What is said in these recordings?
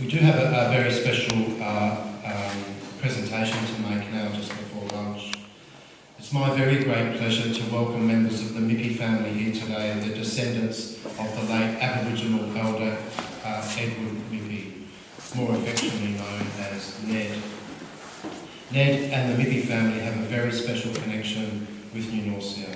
We do have a very special presentation to make now just before lunch. It's my very great pleasure to welcome members of the Mippy family here today, the descendants of the late Aboriginal Elder Edward Mippy, more affectionately known as Ned. Ned and the Mippy family have a very special connection with New Norcia.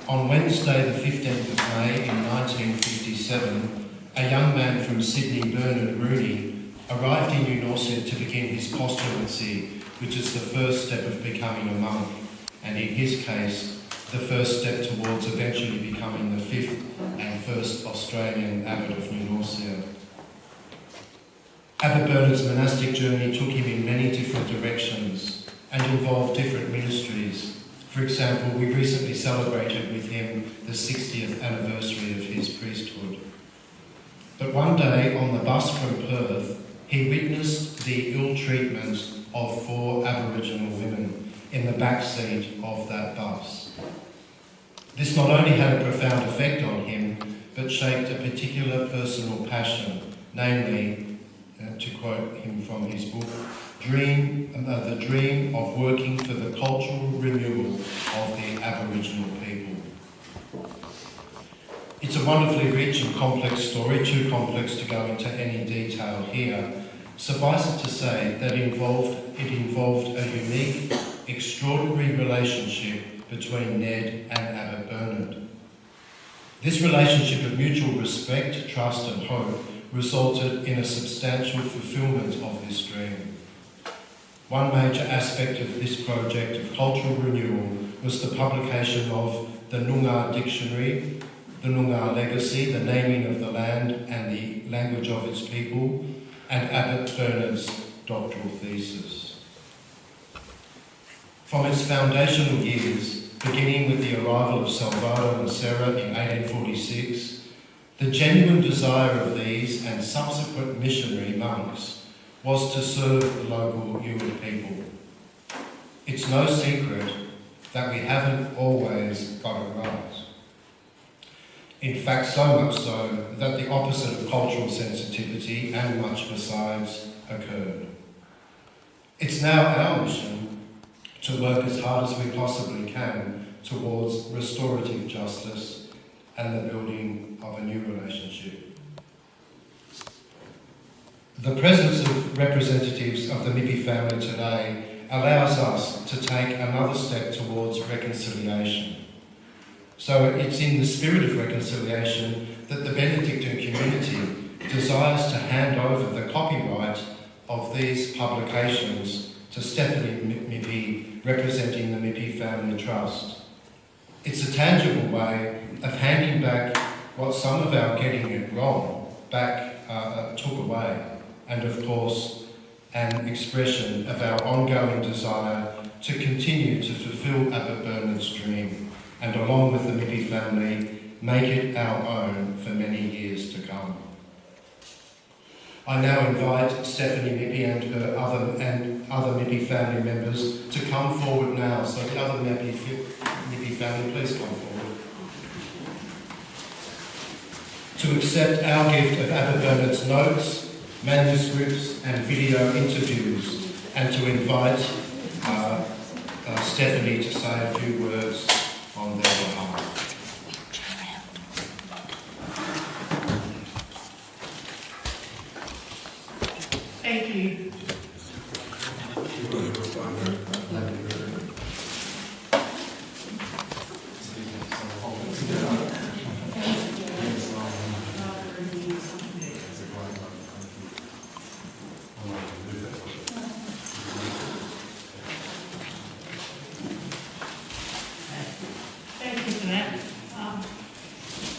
On Wednesday the 15th of May in 1957, a young man from Sydney, Bernard Rooney, arrived in New Norcia to begin his postulancy, which is the first step of becoming a monk, and in his case, the first step towards eventually becoming the fifth and first Australian Abbot of New Norcia. Abbot Bernard's monastic journey took him in many different directions and involved different ministries. For example, we recently celebrated with him the 60th anniversary of his priesthood. But one day on the bus from Perth, he witnessed the ill treatment of 4 Aboriginal women in the back seat of that bus. This not only had a profound effect on him, but shaped a particular personal passion, namely, to quote him from his book, the dream of working for the cultural renewal of the Aboriginal people. It's a wonderfully rich and complex story, too complex to go into any detail here. Suffice it to say that it involved a unique, extraordinary relationship between Ned and Abbot Bernard. This relationship of mutual respect, trust and hope resulted in a substantial fulfilment of this dream. One major aspect of this project of cultural renewal was the publication of the Noongar Dictionary, the Noongar Legacy, the naming of the land and the language of its people, and Abbot Bernard's doctoral thesis. From its foundational years, beginning with the arrival of Salvador and Sarah in 1846, the genuine desire of these and subsequent missionary monks was to serve the local Yued people. It's no secret that we haven't always got it right. In fact, so much so that the opposite of cultural sensitivity and much besides occurred. It's now our mission to work as hard as we possibly can towards restorative justice and the building of a new relationship. The presence of representatives of the Mippy family today allows us to take another step towards reconciliation. So it's in the spirit of reconciliation that the Benedictine Community desires to hand over the copyright of these publications to Stephanie Mippy, representing the Mippy Family Trust. It's a tangible way of handing back what some of our getting it wrong took away, and of course an expression of our ongoing desire to continue to fulfil Abbot Bernard's dream, and along with the Mippy family, make it our own for many years to come. I now invite Stephanie Mippy and her other Mippy family members to come forward now. So the other Mippy family, please come forward. To accept our gift of Abbot Bernard's notes, manuscripts and video interviews, and to invite Stephanie to say a few words on their behalf. Thank you.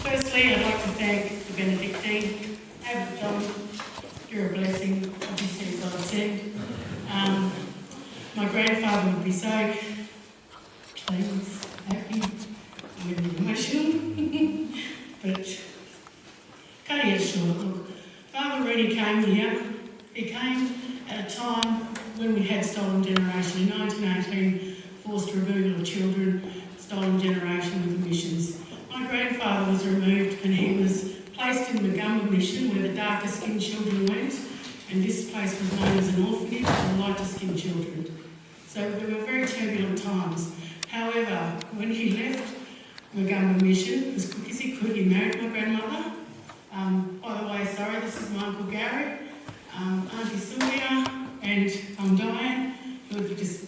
Firstly, I'd like to thank the Benedictine, Abbot John. You're a blessing, obviously, as I've said. My grandfather would be so pleased, happy, really emotional. But cutting it short, look, Father Rooney came here. He came at a time when we had stolen generation. In 1918, forced removal of children, stolen generation with the missions. My grandfather was removed and he was placed in the Gumba mission where the darker skinned children went. and this place was known as an orphanage for lighter-skinned children. So there were very turbulent times. However, when he left Magumba Mission, as quick as he could, he married my grandmother. By the way, sorry, this is my Uncle Gary, Auntie Sylvia, and Diane, who are just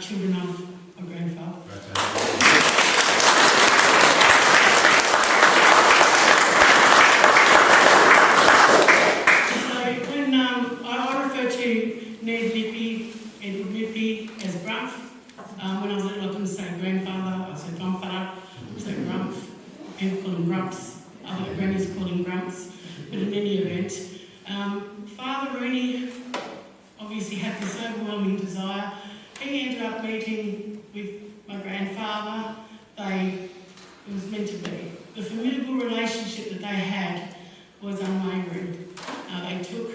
children of my grandfather. So when I refer to Ned Mippy, Edward Mippy as Grumph, when I was little I couldn't say grandfather, I said grandfather, I said Grumph, people call him Grumps, other grannies call him Grumps, but in any event, Father Rooney obviously had this overwhelming desire. He ended up meeting with my grandfather. It was meant to be. The formidable relationship that they had was unwavering. They took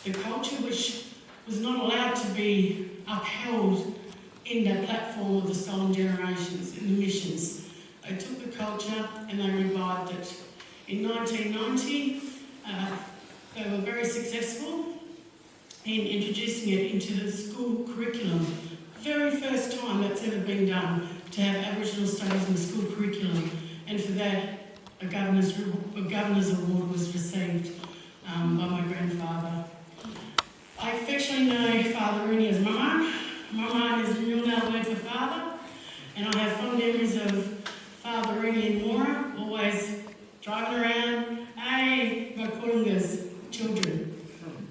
the culture which was not allowed to be upheld in the platform of the stolen generations, in the missions. They took the culture and they revived it. In 1990, they were very successful in introducing it into the school curriculum. Very first time that's ever been done, to have Aboriginal studies in the school curriculum, and for that a governor's award was received by my grandfather. I affectionately know Father Rooney as Mama. Mama is the Noongar word for father, and I have fond memories of Father Rooney and Mora, always driving around, hey, Makulunga's children,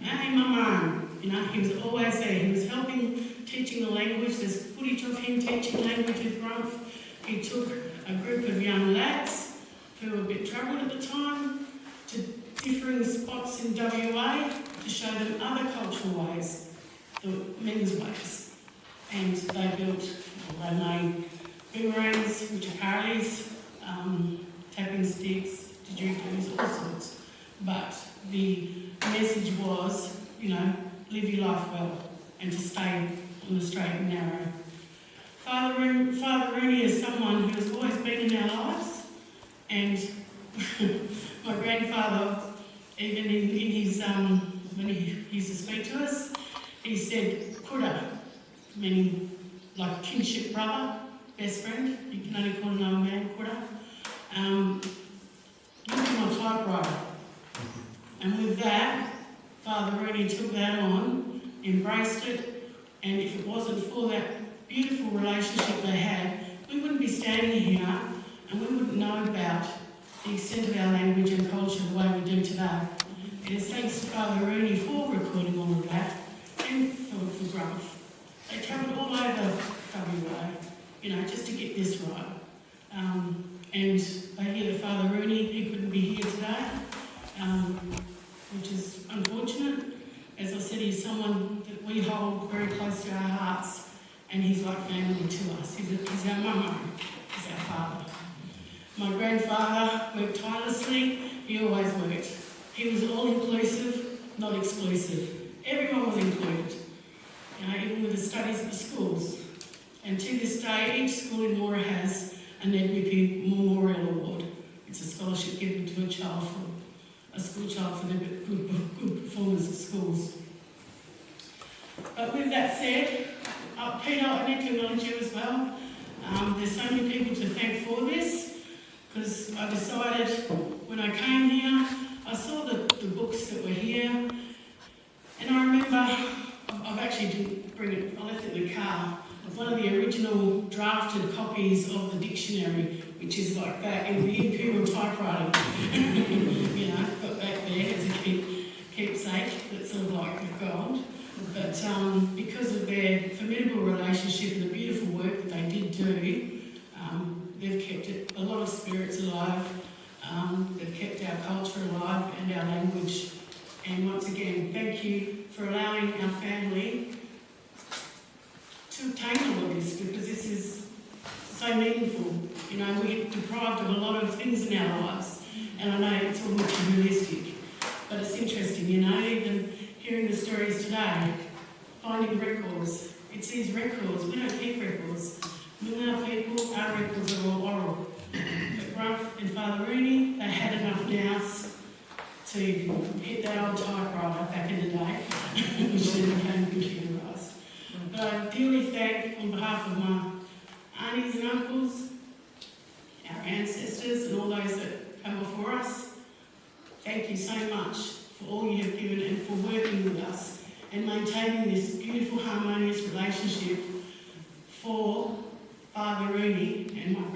hey, Mama. You know, he was always there. He was helping, teaching the language. There's footage of him teaching language with Grumph. He took a group of young lads who were a bit troubled at the time to differing spots in WA to show them other cultural ways, the men's ways. And they made boomerangs, which are curlies, tapping sticks, didgeridoos, all sorts. But the message was, you know, live your life well and to stay on the straight and narrow. Father Rooney is someone who has always been in our lives, and my grandfather, even in his, when he used to speak to us, he said, Kura, meaning like kinship brother, best friend. You can only call another man Kura. Look at my typewriter. And with that, Father Rooney took that on, embraced it, and if it wasn't for that beautiful relationship they had, we wouldn't be standing here and we wouldn't know about the extent of our language and culture the way we do today. It is thanks to Father Rooney for recording all of that, and for Grumph. They travelled all over WA, you know, just to get this right. And they hear that Father Rooney, he couldn't be here today, which is unfortunate. As I said, he's someone that we hold very close to our hearts, and he's like family to us. He's our mama, he's our father. My grandfather worked tirelessly, he always worked. He was all-inclusive, not exclusive. Everyone was included, you know, even with the studies at the schools. And to this day, each school in Mora has a Ned Mippy Memorial Award. It's a scholarship given to a school child for their good performance at schools. But with that said, Peter, I need to acknowledge you as well. There's so many people to thank for this, because I decided when I came here, I saw the books that were here, and I remember, I've actually didn't bring it, I left it in the car, one of the original drafted copies of the dictionary, which is like that in the imperial typewriting. You know, got back there as a keepsake, that's sort of like the gold. But because of their formidable relationship and the beautiful work that they did do, they've kept it, a lot of spirits alive. They've kept our culture alive and our language. And once again, thank you for allowing our family to obtain all of this, because this is so meaningful. You know, we're deprived of a lot of things in our lives, and I know it's all materialistic, but it's interesting, you know, even hearing the stories today, finding records. It's these records, we don't keep records. Noongar people, our records are all oral. But Grumph and Father Rooney, they had enough nous to hit that old typewriter back in the day, which then became computerised. But I dearly thank, on behalf of my aunties and uncles, our ancestors and all those that come before us, thank you so much for all you have given and for working with us and maintaining this beautiful, harmonious relationship for Father Rooney and my